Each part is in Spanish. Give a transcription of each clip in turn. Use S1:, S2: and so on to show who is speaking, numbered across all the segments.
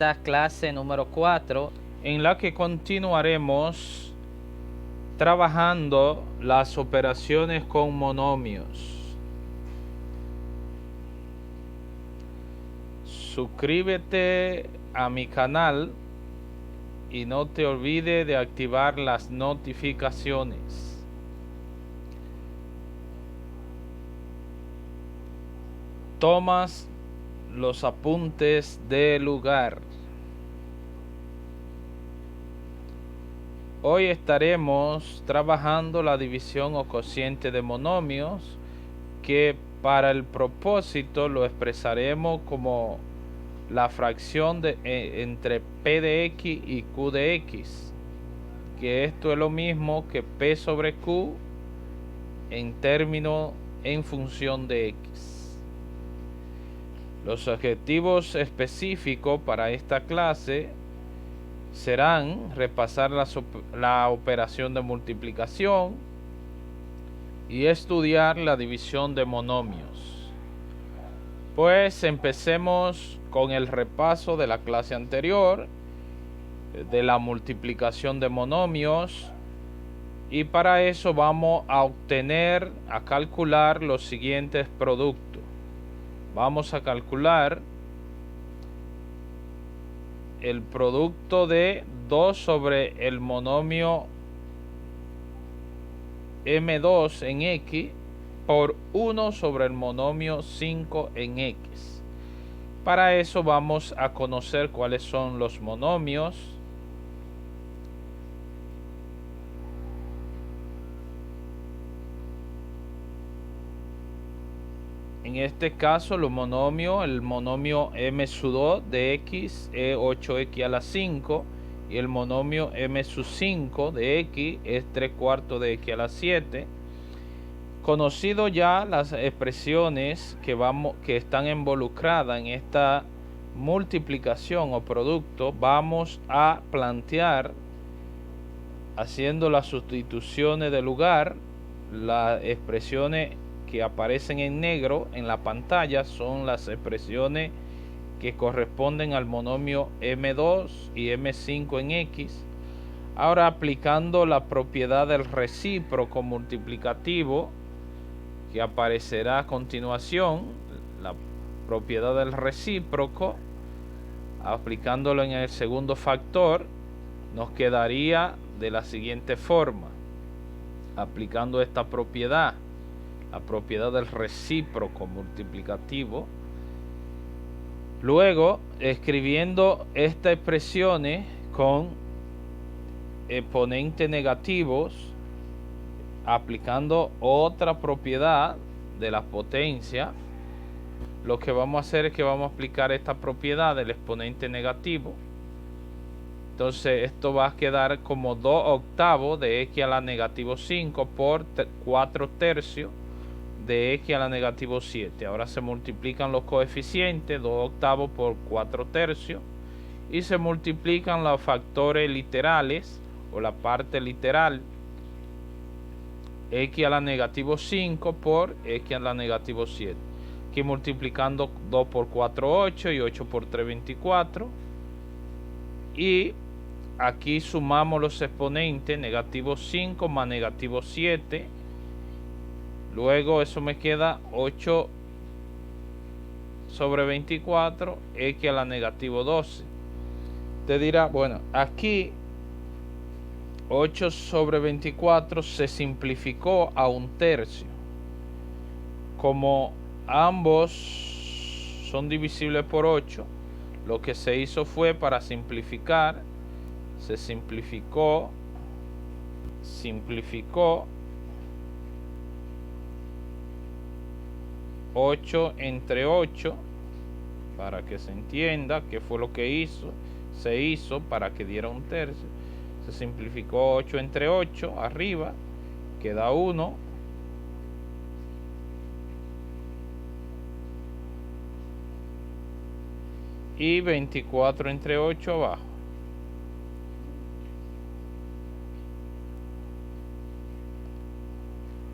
S1: Esta clase número 4 en la que continuaremos trabajando las operaciones con monomios. Suscríbete a mi canal y no te olvides de activar las notificaciones. Tomas los apuntes del lugar. Hoy estaremos trabajando la división o cociente de monomios, que para el propósito lo expresaremos como la fracción entre P de X y Q de X, que esto es lo mismo que P sobre Q en función de X. Los objetivos específicos para esta clase serán repasar la operación de multiplicación y estudiar la división de monomios. Pues empecemos con el repaso de la clase anterior de la multiplicación de monomios, y para eso vamos a calcular los siguientes productos. Vamos a calcular el producto de 2 sobre el monomio M2 en X por 1 sobre el monomio 5 en X. Para eso vamos a conocer cuáles son los monomios. En este caso, el monomio M sub 2 de X es 8X a la 5, y el monomio M sub 5 de X es 3/4 de X a la 7. Conocido ya las expresiones que están involucradas en esta multiplicación o producto, vamos a plantear, haciendo las sustituciones de lugar. Las expresiones que aparecen en negro en la pantalla son las expresiones que corresponden al monomio M2 y M5 en X. Ahora, aplicando la propiedad del recíproco multiplicativo que aparecerá a continuación, la propiedad del recíproco, aplicándolo en el segundo factor, nos quedaría de la siguiente forma. Aplicando esta propiedad, la propiedad del recíproco multiplicativo, luego escribiendo estas expresiones con exponentes negativos, aplicando otra propiedad de la potencia, lo que vamos a hacer es que vamos a aplicar esta propiedad del exponente negativo. Entonces esto va a quedar como 2 octavos de X a la negativo 5 por 4 tercios de X a la negativo 7. Ahora se multiplican los coeficientes, 2 octavos por 4 tercios, y se multiplican los factores literales o la parte literal, X a la negativo 5 por X a la negativo 7. Aquí multiplicando 2 por 4, 8, y 8 por 3, 24. Y aquí sumamos los exponentes, negativo 5 más negativo 7. Luego eso me queda 8 sobre 24, X a la negativo 12. Te dirá, bueno, aquí 8 sobre 24 se simplificó a 1/3. Como ambos son divisibles por 8, lo que se hizo fue, para simplificar, se simplificó 8 entre 8, para que se entienda qué fue lo que se hizo para que diera 1/3. Se simplificó 8 entre 8, arriba queda 1, y 24 entre 8 abajo.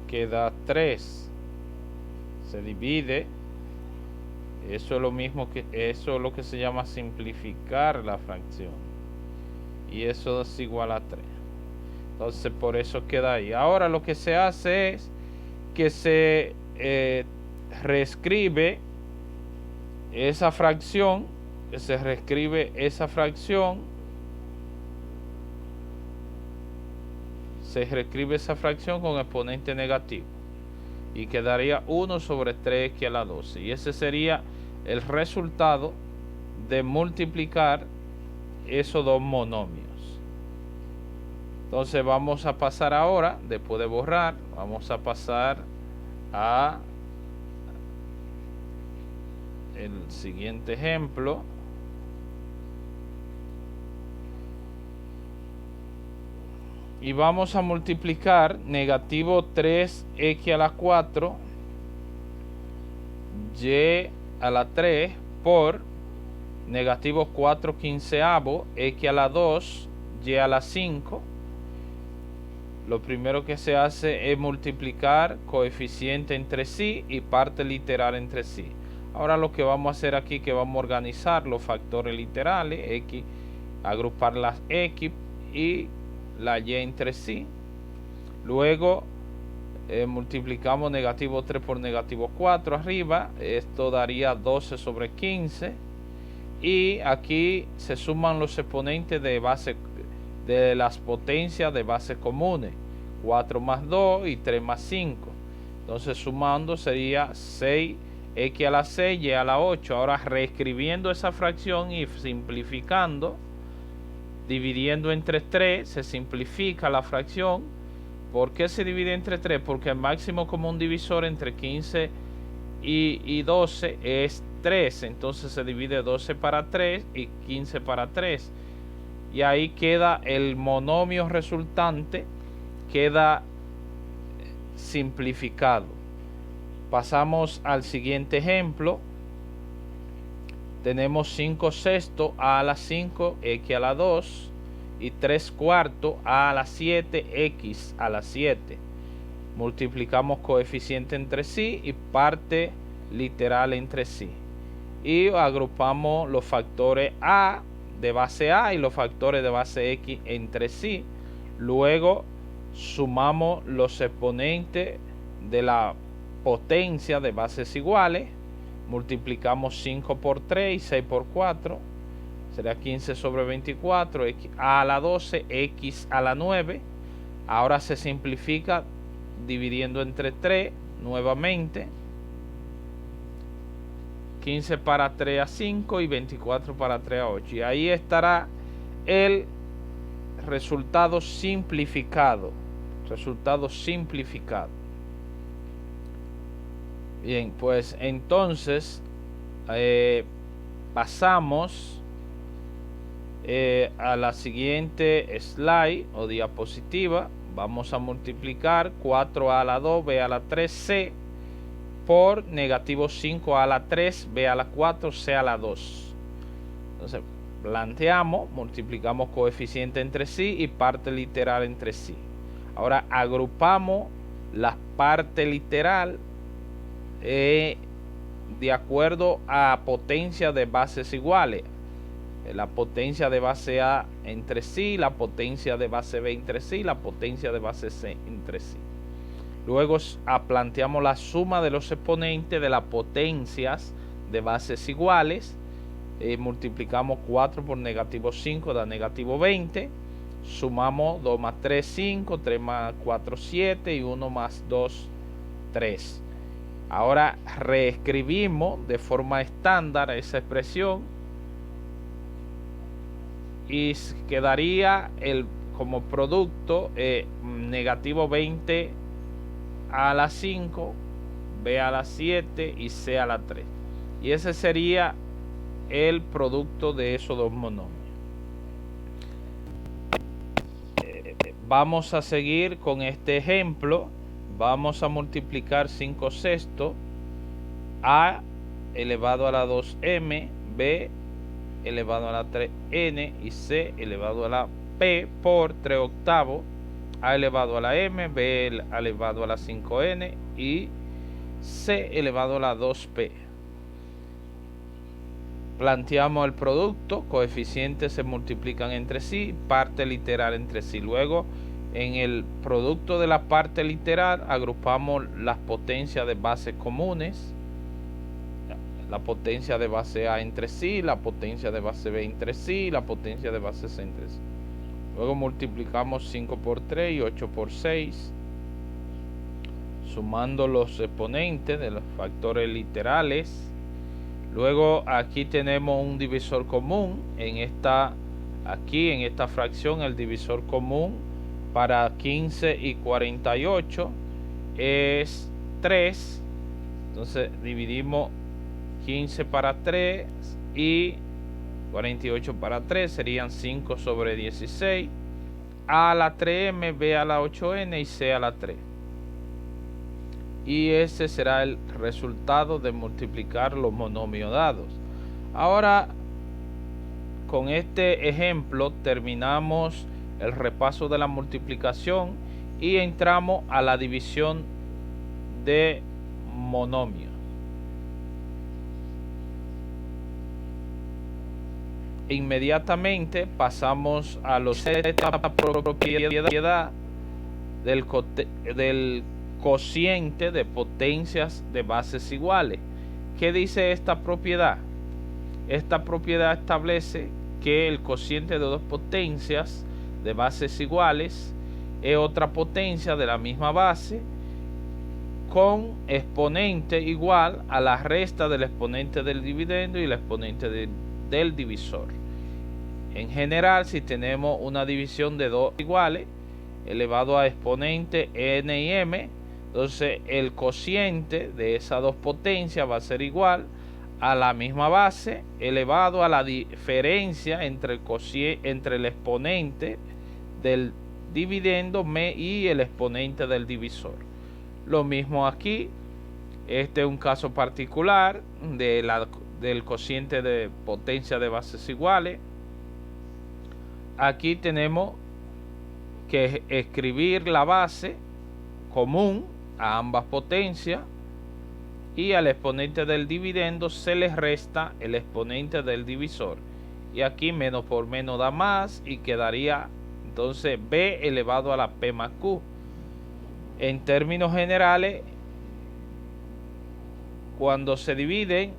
S1: Queda 3. Se divide Eso es lo mismo que eso es lo que se llama simplificar la fracción. Y eso es igual a 3. Entonces por eso queda ahí. Ahora lo que se hace es que se reescribe esa fracción. Que se reescribe esa fracción. Se reescribe esa fracción con exponente negativo. Y quedaría 1 sobre 3x a la 12. Y ese sería el resultado de multiplicar esos dos monomios. Entonces vamos a pasar ahora, después de borrar, vamos a pasar a el siguiente ejemplo. Y vamos a multiplicar negativo 3x a la 4 y a la 3 por negativo 4 quinceavos x a la 2 y a la 5. Lo primero que se hace es multiplicar coeficiente entre sí y parte literal entre sí. Ahora lo que vamos a hacer aquí es que vamos a organizar los factores literales, x, agrupar las x y la y entre sí. Luego multiplicamos negativo 3 por negativo 4 arriba. Esto daría 12 sobre 15. Y aquí se suman los exponentes de base de las potencias de bases comunes. 4 más 2 y 3 más 5. Entonces sumando sería 6x a la 6 y a la 8. Ahora reescribiendo esa fracción y simplificando, dividiendo entre 3, se simplifica la fracción. ¿Por qué se divide entre 3? Porque el máximo común divisor entre 15 y 12 es 3. Entonces se divide 12 para 3 y 15 para 3. Y ahí queda el monomio resultante, queda simplificado. Pasamos al siguiente ejemplo. Tenemos 5 sextos a la 5 x a la 2 y 3 cuartos a la 7 x a la 7. Multiplicamos coeficiente entre sí y parte literal entre sí. Y agrupamos los factores a de base a y los factores de base x entre sí. Luego sumamos los exponentes de la potencia de bases iguales. Multiplicamos 5 por 3 y 6 por 4. Será 15 sobre 24. X a la 12, x a la 9. Ahora se simplifica dividiendo entre 3 nuevamente. 15 para 3 a 5 y 24 para 3 a 8. Y ahí estará el resultado simplificado. Resultado simplificado. Bien, pues entonces pasamos a la siguiente slide o diapositiva. Vamos a multiplicar 4a a la 2, b a la 3, c por negativo 5a a la 3, b a la 4, c a la 2. Entonces planteamos, multiplicamos coeficiente entre sí y parte literal entre sí. Ahora agrupamos la parte literal de acuerdo a potencia de bases iguales. La potencia de base A entre sí, la potencia de base B entre sí, la potencia de base C entre sí. Luego planteamos la suma de los exponentes de las potencias de bases iguales. Multiplicamos 4 por negativo 5 da negativo 20. Sumamos 2 más 3, 5, 3 más 4, 7 y 1 más 2, 3. Ahora reescribimos de forma estándar esa expresión y quedaría como producto negativo 20 a la 5, b a la 7 y c a la 3. Y ese sería el producto de esos dos monomios. Vamos a seguir con este ejemplo. Vamos a multiplicar 5 sextos a elevado a la 2m, b elevado a la 3n y c elevado a la p por 3 octavos, a elevado a la m, b elevado a la 5n y c elevado a la 2p. planteamos el producto, coeficientes se multiplican entre sí, parte literal entre sí. Luego, en el producto de la parte literal, agrupamos las potencias de bases comunes, la potencia de base A entre sí, la potencia de base B entre sí, la potencia de base C entre sí. Luego multiplicamos 5 por 3 y 8 por 6, sumando los exponentes de los factores literales. Luego aquí tenemos un divisor común. En esta fracción el divisor común para 15 y 48 es 3. Entonces dividimos 15 para 3 y 48 para 3, serían 5 sobre 16. A a la 3m, B a la 8n y C a la 3. Y ese será el resultado de multiplicar los monomios dados. Ahora, con este ejemplo terminamos el repaso de la multiplicación y entramos a la división de monomios. Inmediatamente pasamos a los propiedad del cociente de potencias de bases iguales. ¿Qué dice esta propiedad? Esta propiedad establece que el cociente de dos potencias de bases iguales es otra potencia de la misma base con exponente igual a la resta del exponente del dividendo y el exponente del divisor. En general, si tenemos una división de dos iguales elevado a exponente n y m, entonces el cociente de esas dos potencias va a ser igual a la misma base elevado a la diferencia entre el exponente del dividendo y el exponente del divisor. Lo mismo aquí. Este es un caso particular del cociente de potencia de bases iguales. Aquí tenemos que escribir la base común a ambas potencias y al exponente del dividendo se le resta el exponente del divisor. Y aquí menos por menos da más y quedaría entonces B elevado a la P más Q. En términos generales, cuando se dividen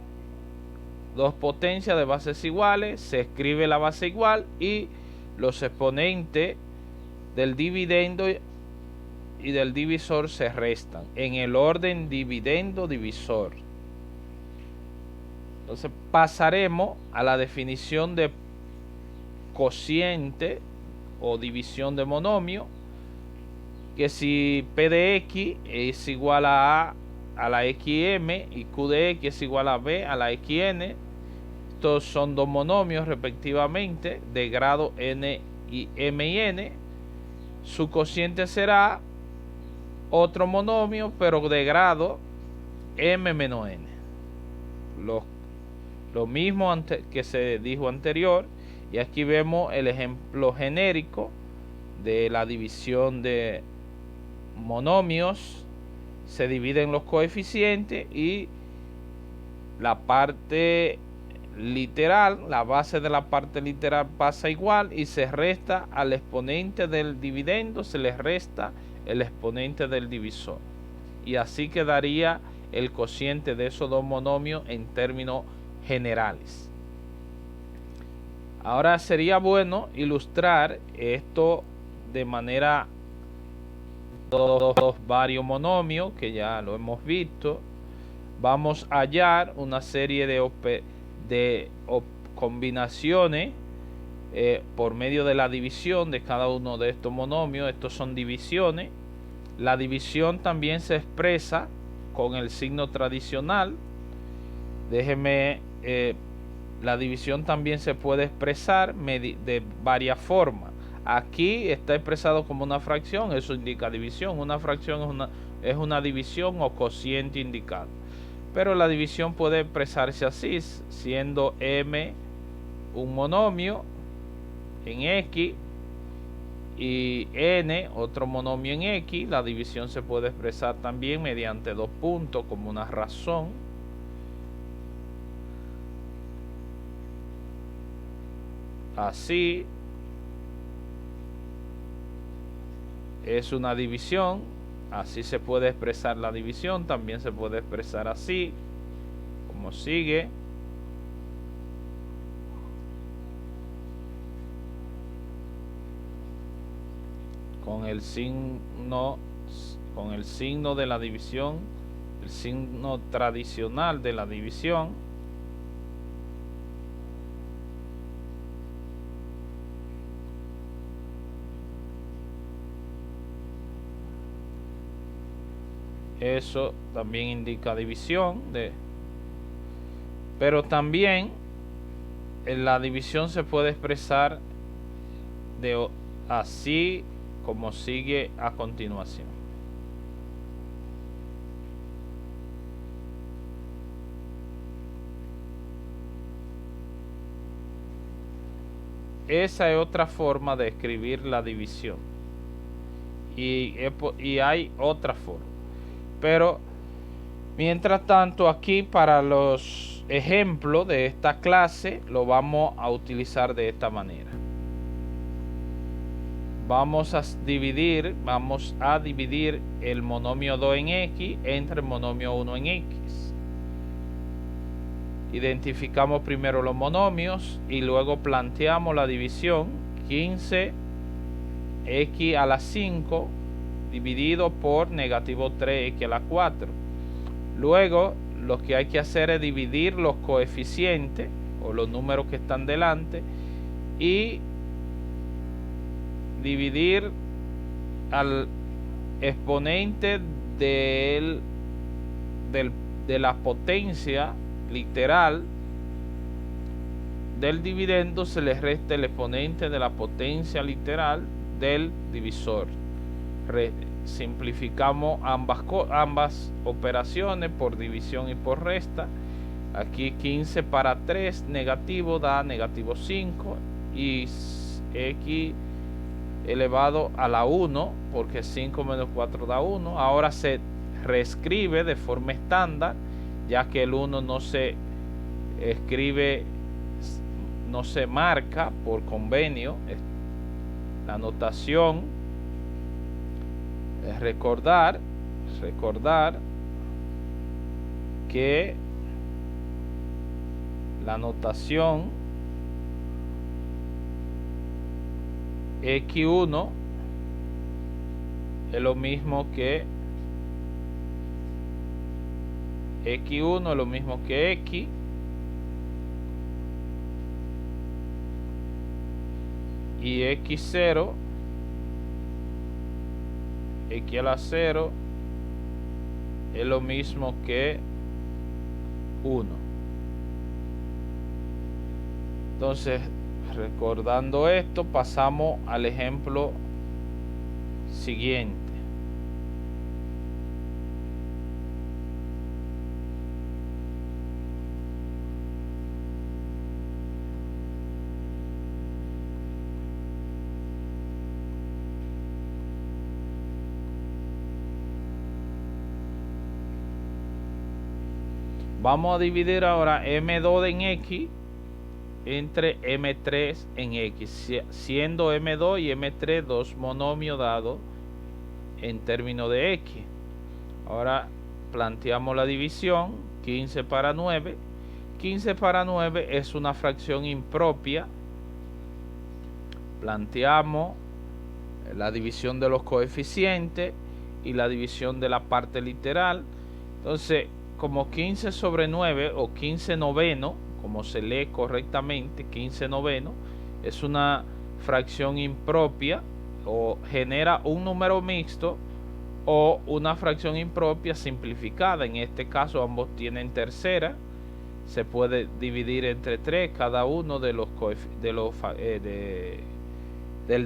S1: dos potencias de bases iguales, se escribe la base igual y los exponentes del dividendo y del divisor se restan en el orden dividendo-divisor. Entonces pasaremos a la definición de cociente o división de monomio, que si P de X es igual a la XM y Q de X es igual a B a la XN, estos son dos monomios respectivamente de grado N y M y N. Su cociente será otro monomio pero de grado M menos N. Lo mismo que se dijo anterior, y aquí vemos el ejemplo genérico de la división de monomios. Se dividen los coeficientes y la parte literal, la base de la parte literal pasa igual y se resta al exponente del dividendo, se le resta el exponente del divisor, y así quedaría el cociente de esos dos monomios en términos generales. Ahora sería bueno ilustrar esto de manera varios monomios que ya lo hemos visto. Vamos a hallar una serie de combinaciones por medio de la división de cada uno de estos monomios. Estos son divisiones. La división también se expresa con el signo tradicional. La división también se puede expresar de varias formas. Aquí está expresado como una fracción, eso indica división. Una fracción es una división o cociente indicado. Pero la división puede expresarse así, siendo M un monomio en X y N otro monomio en X. La división se puede expresar también mediante dos puntos como una razón. así es una división. Así se puede expresar la división. También se puede expresar así, como sigue. Con el signo de la división, el signo tradicional de la división. Eso también indica división pero también en la división se puede expresar así como sigue a continuación. Esa es otra forma de escribir la división. Y hay otra forma. Pero mientras tanto, aquí para los ejemplos de esta clase lo vamos a utilizar de esta manera. Vamos a dividir el monomio 2 en X entre el monomio 1 en X. Identificamos primero los monomios y luego planteamos la división 15x a la 5 dividido por negativo 3x a la 4. Luego lo que hay que hacer es dividir los coeficientes o los números que están delante y dividir al exponente de la potencia literal del dividendo, se le resta el exponente de la potencia literal del divisor. Simplificamos ambas operaciones por división y por resta. Aquí 15 para 3 negativo da negativo 5 y x elevado a la 1, porque 5 menos 4 da 1. Ahora se reescribe de forma estándar, ya que el 1 no se escribe, no se marca por convenio. La notación es recordar que la notación X1 es lo mismo que X1 es lo mismo que X, y X0, X a la 0 es lo mismo que 1. Entonces, recordando esto, pasamos al ejemplo siguiente. Vamos a dividir ahora M2 en X entre M3 en X, siendo M2 y M3 dos monomios dados en términos de X. Ahora planteamos la división 15 para 9. 15 para 9 es una fracción impropia. Planteamos la división de los coeficientes y la división de la parte literal. Entonces, como 15 sobre 9 o 15 noveno, como se lee correctamente, 15 noveno, es una fracción impropia o genera un número mixto o una fracción impropia simplificada. En este caso ambos tienen tercera. Se puede dividir entre 3 cada uno del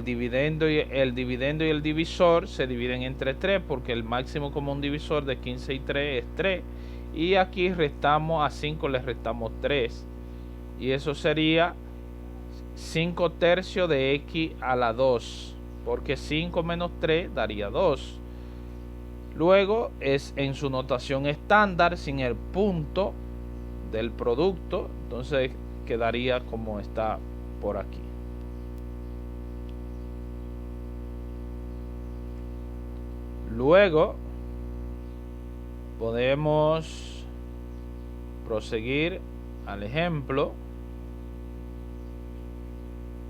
S1: dividendo, y el divisor se dividen entre 3 porque el máximo común divisor de 15 y 3 es 3. Y aquí restamos a 5, le restamos 3. Y eso sería 5 tercios de X a la 2. Porque 5 menos 3 daría 2. Luego es en su notación estándar sin el punto del producto. Entonces quedaría como está por aquí. Luego podemos proseguir al ejemplo.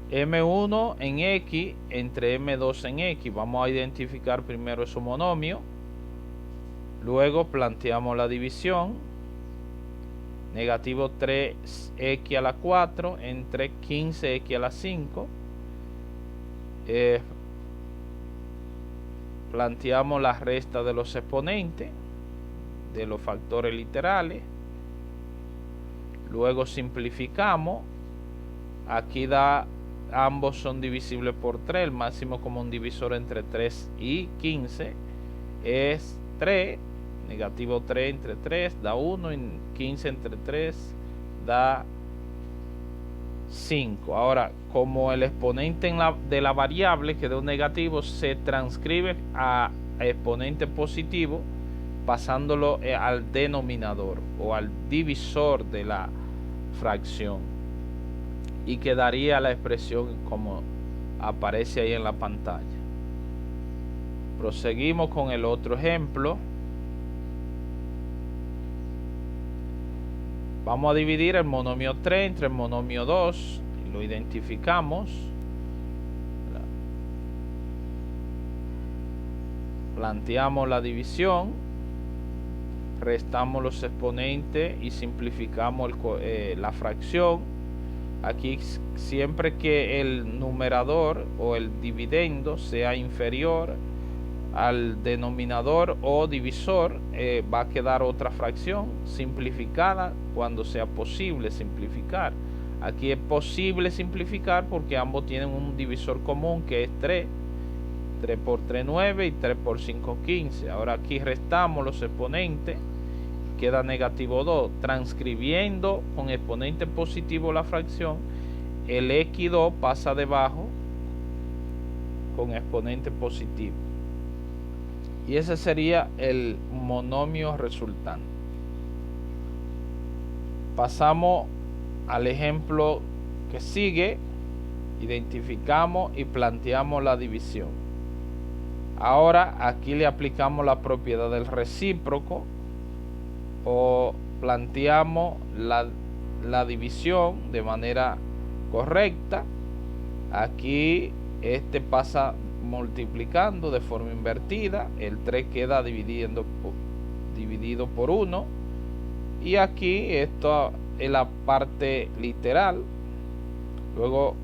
S1: M1 en X entre M2 en X. Vamos a identificar primero su monomio. Luego planteamos la división. Negativo 3x a la 4 entre 15x a la 5. Planteamos la resta de los exponentes de los factores literales. Luego simplificamos. Aquí da, ambos son divisibles por 3. El máximo común divisor entre 3 y 15 es 3. Negativo 3 entre 3 da 1 y 15 entre 3 da 5. Ahora, como el exponente de la variable que dio negativo se transcribe a exponente positivo, pasándolo al denominador o al divisor de la fracción, y quedaría la expresión como aparece ahí en la pantalla. Proseguimos con el otro ejemplo. Vamos a dividir el monomio 3 entre el monomio 2 y lo identificamos. Planteamos la división, restamos los exponentes y simplificamos la fracción. Aquí, siempre que el numerador o el dividendo sea inferior al denominador o divisor, va a quedar otra fracción simplificada cuando sea posible simplificar. Aquí es posible simplificar porque ambos tienen un divisor común que es 3. 3 por 3, 9 y 3 por 5, 15. Ahora aquí restamos los exponentes, queda negativo 2. Transcribiendo con exponente positivo la fracción, el x2 pasa debajo con exponente positivo. Y ese sería el monomio resultante. Pasamos al ejemplo que sigue. Identificamos y planteamos la división. Ahora aquí le aplicamos la propiedad del recíproco o planteamos la división de manera correcta. Aquí pasa multiplicando de forma invertida, el 3 queda dividido por 1, y aquí esto es la parte literal. Luego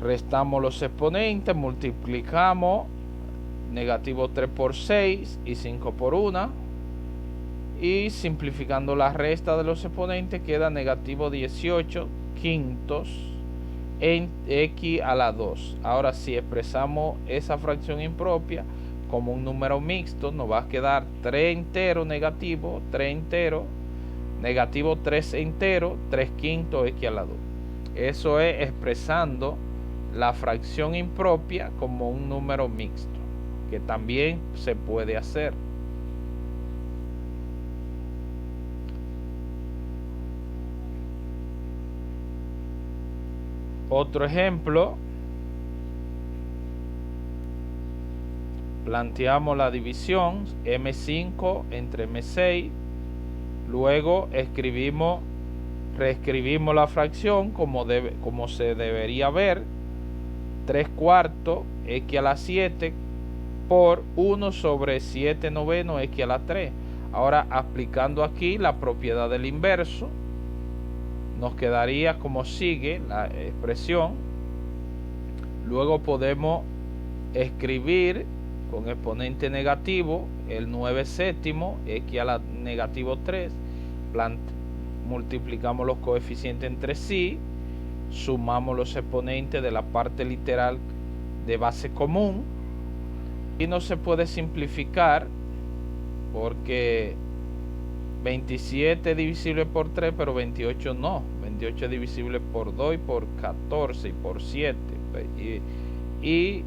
S1: restamos los exponentes, multiplicamos negativo 3 por 6 y 5 por 1, y simplificando la resta de los exponentes queda negativo 18 quintos en x a la 2. Ahora, si expresamos esa fracción impropia como un número mixto, nos va a quedar 3 entero negativo, 3 entero negativo, 3 entero, 3 quintos x a la 2. Eso es expresando la fracción impropia como un número mixto, que también se puede hacer. Otro ejemplo, planteamos la división M5 entre M6, luego reescribimos la fracción como se debería ver, 3 cuartos x a la 7 por 1 sobre 7 novenos x a la 3. Ahora, aplicando aquí la propiedad del inverso, nos quedaría como sigue la expresión. Luego podemos escribir con exponente negativo el 9 séptimo x a la negativo 3. Multiplicamos los coeficientes entre sí, sumamos los exponentes de la parte literal de base común, y no se puede simplificar porque 27 es divisible por 3, pero 28 no. 28 es divisible por 2 y por 14 y por 7. Y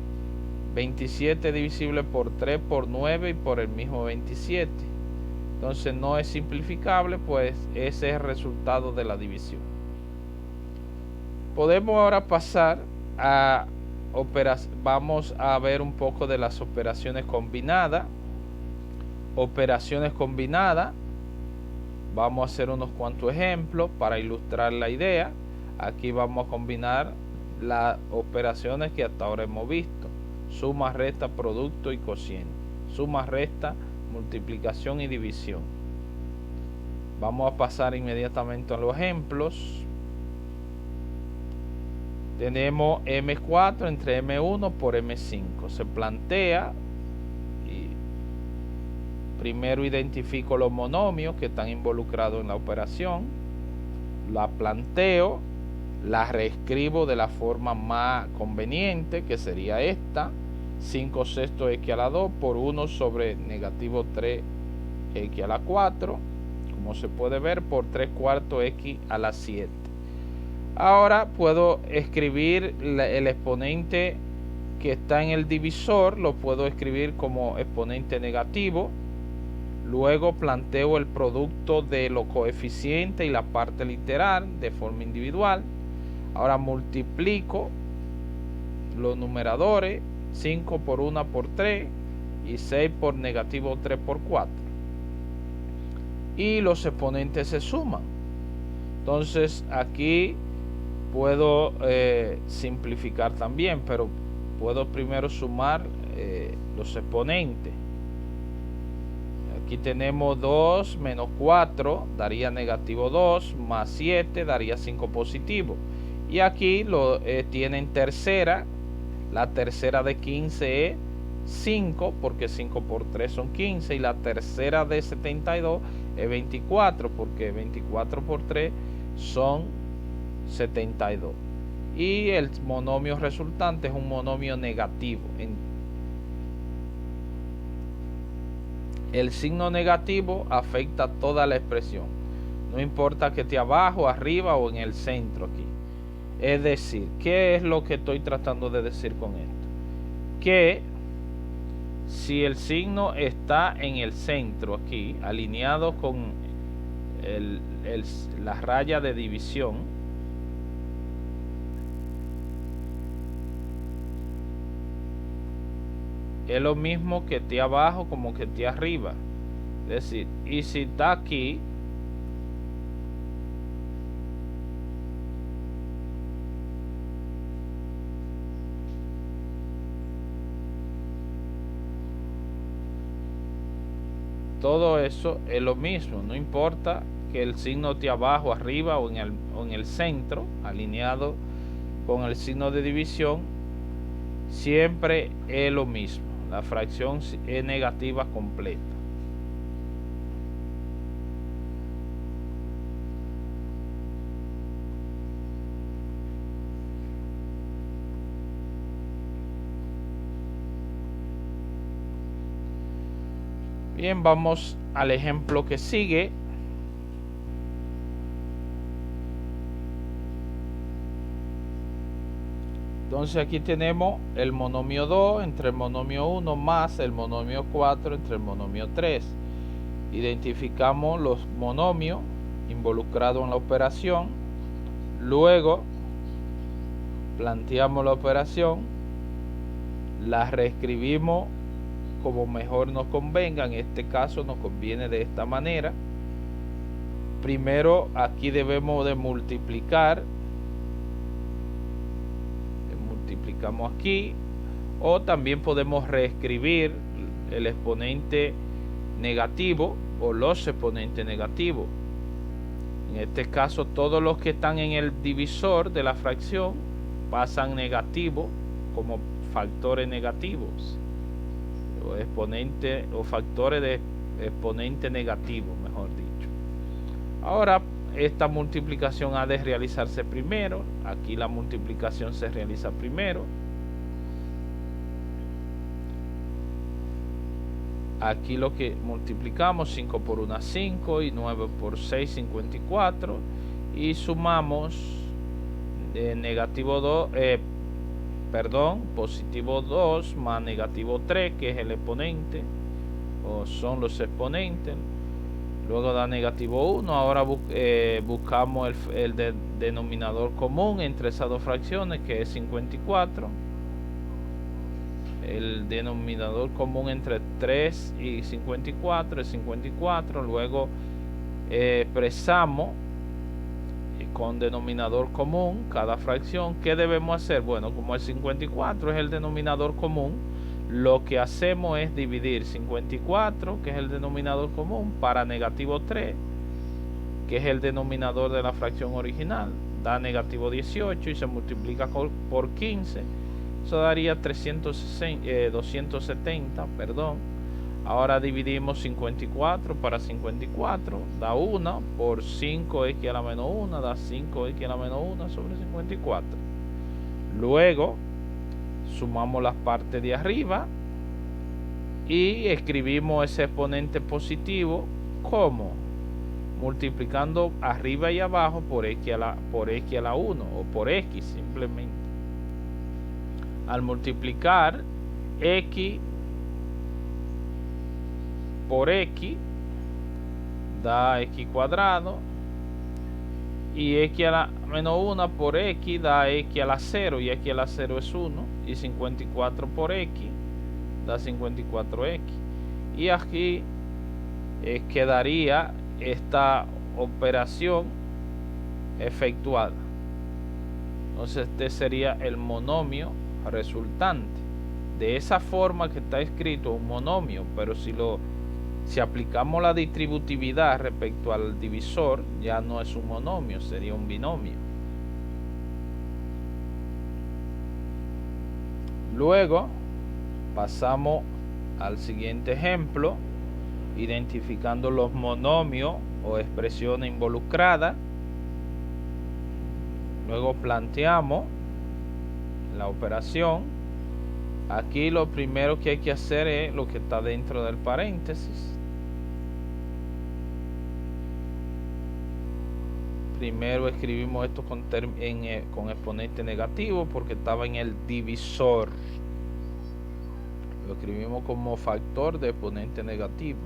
S1: 27 es divisible por 3, por 9 y por el mismo 27. Entonces no es simplificable, pues ese es el resultado de la división. Podemos ahora pasar a vamos a ver un poco de las operaciones combinadas. Operaciones combinadas, vamos a hacer unos cuantos ejemplos para ilustrar la idea. Aquí vamos a combinar las operaciones que hasta ahora hemos visto: suma, resta, producto y cociente, suma, resta, multiplicación y división. Vamos a pasar inmediatamente a los ejemplos. Tenemos M4 entre M1 por M5. Se plantea, y primero identifico los monomios que están involucrados en la operación, la planteo, la reescribo de la forma más conveniente, que sería esta: 5 sextos x a la 2 por 1 sobre negativo 3 x a la 4, como se puede ver, por 3 cuartos x a la 7. Ahora puedo escribir el exponente que está en el divisor, lo puedo escribir como exponente negativo. Luego planteo el producto de los coeficientes y la parte literal de forma individual. Ahora multiplico los numeradores: 5 por 1 por 3 y 6 por negativo 3 por 4. Y los exponentes se suman. Entonces aquí puedo simplificar también, pero puedo primero sumar los exponentes. Aquí tenemos 2 menos 4 daría negativo 2, más 7 daría 5 positivo. Y aquí lo tienen tercera. La tercera de 15 es 5, porque 5 por 3 son 15. Y la tercera de 72 es 24, porque 24 por 3 son 72. Y el monomio resultante es un monomio negativo. El signo negativo afecta toda la expresión, no importa que esté abajo, arriba o en el centro aquí. Es decir, ¿qué es lo que estoy tratando de decir con esto? Que si el signo está en el centro aquí, alineado con la raya de división, es lo mismo que esté abajo como que esté arriba. Es decir, y si está aquí, todo eso es lo mismo, no importa que el signo esté abajo, arriba o en el centro, alineado con el signo de división, siempre es lo mismo. La fracción es negativa completa. Bien, vamos al ejemplo que sigue. Entonces aquí tenemos el monomio 2 entre el monomio 1 más el monomio 4 entre el monomio 3. Identificamos los monomios involucrados en la operación. Luego planteamos la operación, la reescribimos como mejor nos convenga. En este caso nos conviene de esta manera. Primero aquí debemos de multiplicar. Multiplicamos aquí, o también podemos reescribir el exponente negativo o los exponentes negativos. En este caso, todos los que están en el divisor de la fracción pasan negativo como factores negativos, o exponentes o factores de exponente negativo, mejor dicho. Ahora esta multiplicación ha de realizarse primero. Aquí la multiplicación se realiza primero. Aquí lo que multiplicamos: 5 por 1 5 y 9 por 6 54, y sumamos positivo 2 más negativo 3, que es el exponente, o son los exponentes. Luego da negativo 1. Ahora buscamos el denominador común entre esas dos fracciones, que es 54. el denominador común entre 3 y 54 es 54. Luego expresamos con denominador común cada fracción. ¿Qué debemos hacer? Bueno, como el 54 es el denominador común, lo que hacemos es dividir 54, que es el denominador común, para negativo 3, que es el denominador de la fracción original, da negativo 18 y se multiplica por 15. Eso daría 270, perdón. Ahora dividimos 54 para 54, da 1 por 5x a la menos 1, da 5x a la menos 1 sobre 54. Luego sumamos las partes de arriba y escribimos ese exponente positivo como multiplicando arriba y abajo por x a la 1 o por x simplemente. Al multiplicar x por x da x cuadrado, y x a la menos 1 por x da x a la 0, y x a la 0 es 1, y 54 por x da 54x. Y aquí quedaría esta operación efectuada. Entonces este sería el monomio resultante. De esa forma que está escrito un monomio, pero si aplicamos la distributividad respecto al divisor, ya no es un monomio, sería un binomio. Luego pasamos al siguiente ejemplo, identificando los monomios o expresiones involucradas. Luego planteamos la operación. Aquí lo primero que hay que hacer es lo que está dentro del paréntesis. Primero escribimos esto con exponente negativo porque estaba en el divisor. Lo escribimos como factor de exponente negativo.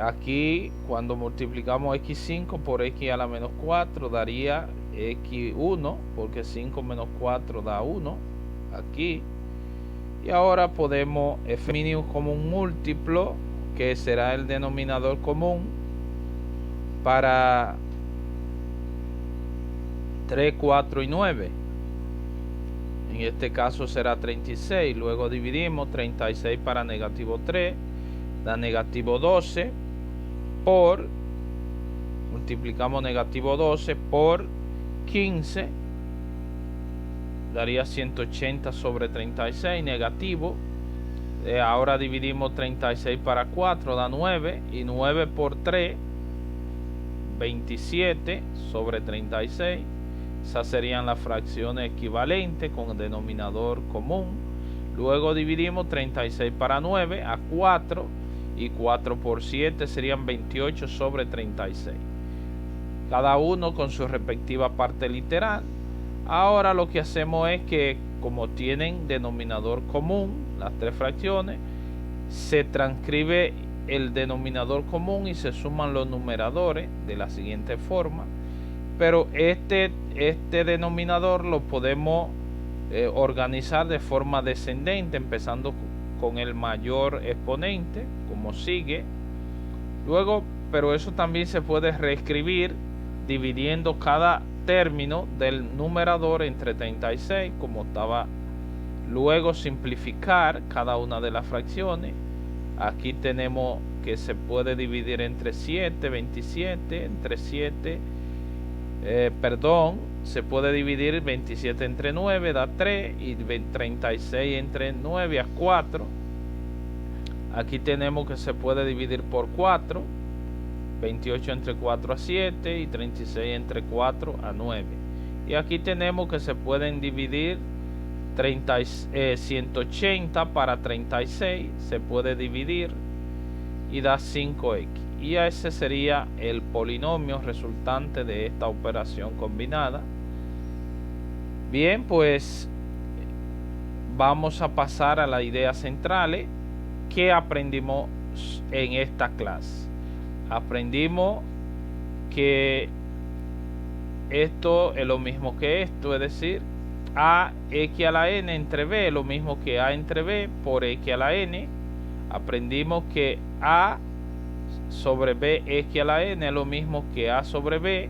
S1: Aquí cuando multiplicamos x5 por x a la menos 4 daría x1, porque 5 menos 4 da 1 aquí. Y ahora podemos definir como un múltiplo, que será el denominador común para 3, 4 y 9. En este caso será 36. Luego dividimos 36 para negativo 3, da negativo 12, por, multiplicamos negativo 12 por 15, daría 180 sobre 36, negativo. Ahora dividimos 36 para 4, da 9, y 9 por 3, 27 sobre 36. Esas serían las fracciones equivalentes con el denominador común. Luego dividimos 36 para 9 a 4, y 4 por 7 serían 28 sobre 36. Cada uno con su respectiva parte literal. Ahora lo que hacemos es que, como tienen denominador común las tres fracciones, se transcribe el denominador común y se suman los numeradores de la siguiente forma. Pero este denominador lo podemos organizar de forma descendente, empezando con el mayor exponente, como sigue. Luego, pero eso también se puede reescribir dividiendo cada término del numerador entre 36, como estaba. Luego simplificar cada una de las fracciones. Aquí tenemos que se puede dividir entre 7, 27, entre 7, se puede dividir 27 entre 9, da 3, y 36 entre 9 a 4. Aquí tenemos que se puede dividir por 4, 28 entre 4 a 7, y 36 entre 4 a 9. Y aquí tenemos que se pueden dividir 180 para 36, se puede dividir y da 5x. Y ese sería el polinomio resultante de esta operación combinada. Bien, pues vamos a pasar a las ideas centrales que aprendimos en esta clase. Aprendimos que esto es lo mismo que esto, es decir, AX a la N entre B es lo mismo que A entre B por X a la N. Aprendimos que A sobre B X a la N es lo mismo que A sobre B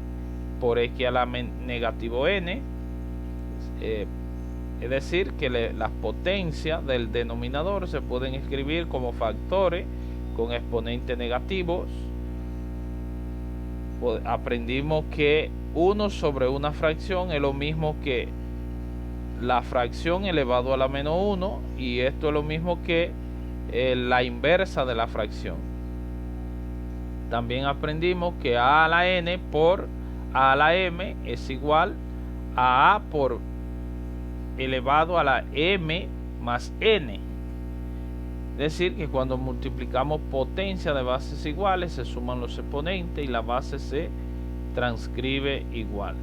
S1: por X a la negativo N. Es decir, que las potencias del denominador se pueden escribir como factores con exponentes negativos. Aprendimos que 1 sobre una fracción es lo mismo que la fracción elevado a la menos 1, y esto es lo mismo que la inversa de la fracción. También aprendimos que A a la N por A a la M es igual a A por elevado a la M más N. Es decir, que cuando multiplicamos potencia de bases iguales se suman los exponentes y la base se transcribe igual.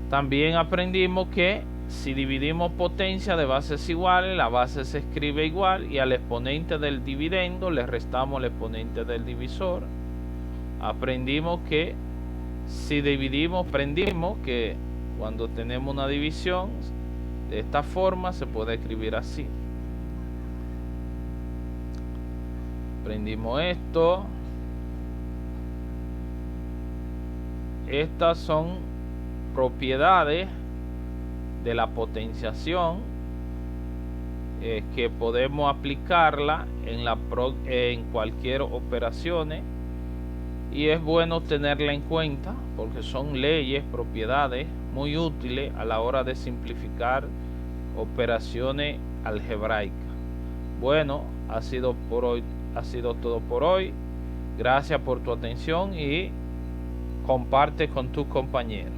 S1: También aprendimos que si dividimos potencia de bases iguales, la base se escribe igual y al exponente del dividendo le restamos el exponente del divisor. Aprendimos que si dividimos, aprendimos que cuando tenemos una división de esta forma se puede escribir así. Aprendimos esto. Estas son propiedades de la potenciación que podemos aplicarla en cualquier operación, y es bueno tenerla en cuenta porque son leyes, propiedades muy útiles a la hora de simplificar operaciones algebraicas. Bueno, ha sido todo por hoy. Gracias por tu atención y comparte con tus compañeros.